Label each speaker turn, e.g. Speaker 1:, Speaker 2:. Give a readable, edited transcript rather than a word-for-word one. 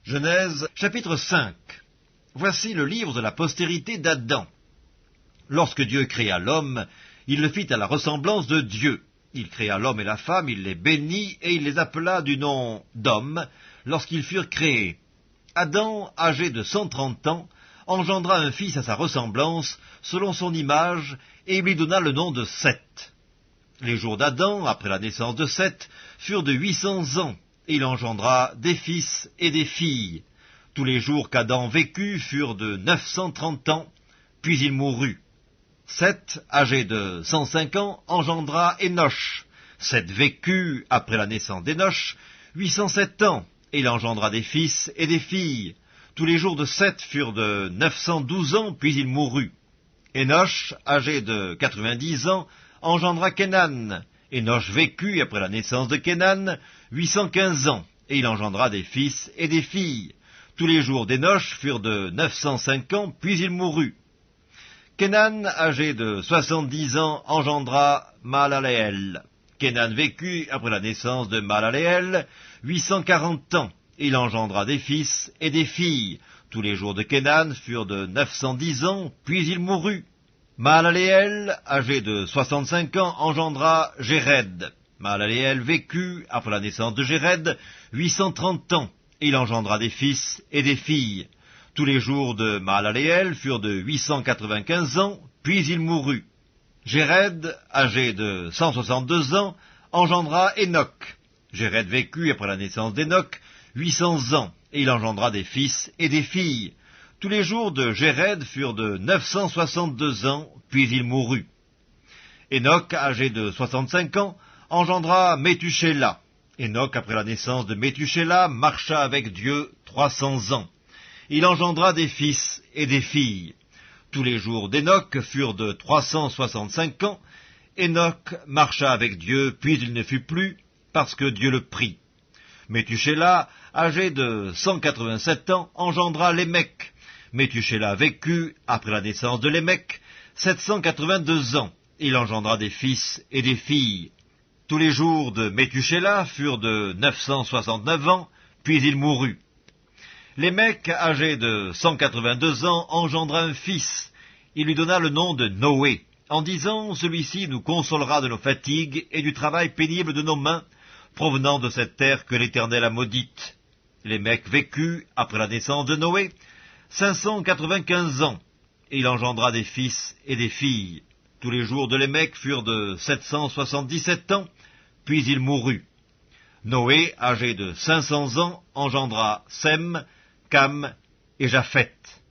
Speaker 1: Genèse, chapitre 5. Voici le livre de la postérité d'Adam. Lorsque Dieu créa l'homme, il le fit à la ressemblance de Dieu. Il créa l'homme et la femme, il les bénit, et il les appela du nom d'hommes, lorsqu'ils furent créés. Adam, âgé de 130 ans, engendra un fils à sa ressemblance, selon son image, et il lui donna le nom de Seth. Les jours d'Adam, après la naissance de Seth, furent de 800 ans, et il engendra des fils et des filles. Tous les jours qu'Adam vécut furent de 930 ans, puis il mourut. Seth, âgé de 105 ans, engendra Énoch. Seth vécut, après la naissance d'Énoch, 807 ans, et il engendra des fils et des filles. Tous les jours de Seth furent de 912 ans, puis il mourut. Énoch, âgé de 90 ans, engendra Kénan. Énoch vécut, après la naissance de Kénan, 815 ans, et il engendra des fils et des filles. Tous les jours d'Énoch furent de 905 ans, puis il mourut. Kénan, âgé de 70 ans, engendra Mahalaleel. Kénan vécut, après la naissance de Mahalaleel, 840 ans, et il engendra des fils et des filles. Tous les jours de Kénan furent de 910 ans, puis il mourut. Mahalaleel, âgé de 65 ans, engendra Jéred. Mahalaleel vécut, après la naissance de Jéred, 830 ans, et il engendra des fils et des filles. Tous les jours de Mahalaleel furent de 895 ans, puis il mourut. Jéred, âgé de 162 ans, engendra Énoch. Jéred vécut, après la naissance d'Énoch, 800 ans, et il engendra des fils et des filles. Tous les jours de Jéred furent de 962 ans, puis il mourut. Énoch, âgé de 65 ans, engendra Métuchéla. Énoch, après la naissance de Métuchéla, marcha avec Dieu 300 ans. Il engendra des fils et des filles. Tous les jours d'Énoch furent de 365 ans. Énoch marcha avec Dieu, puis il ne fut plus, parce que Dieu le prit. Métuchéla, âgé de 187 ans, engendra Lémec. Métuchéla vécut, après la naissance de Lémec, 782 ans. Il engendra des fils et des filles. Tous les jours de Métuchéla furent de 969 ans, puis il mourut. Lémec, âgé de 182 ans, engendra un fils. Il lui donna le nom de Noé, en disant « Celui-ci nous consolera de nos fatigues et du travail pénible de nos mains, provenant de cette terre que l'Éternel a maudite. » Lémec vécut, après la naissance de Noé, 595 ans, et il engendra des fils et des filles. Tous les jours de Lémec furent de 777 ans, puis il mourut. Noé, âgé de 500 ans, engendra Sem, Cam et Japheth.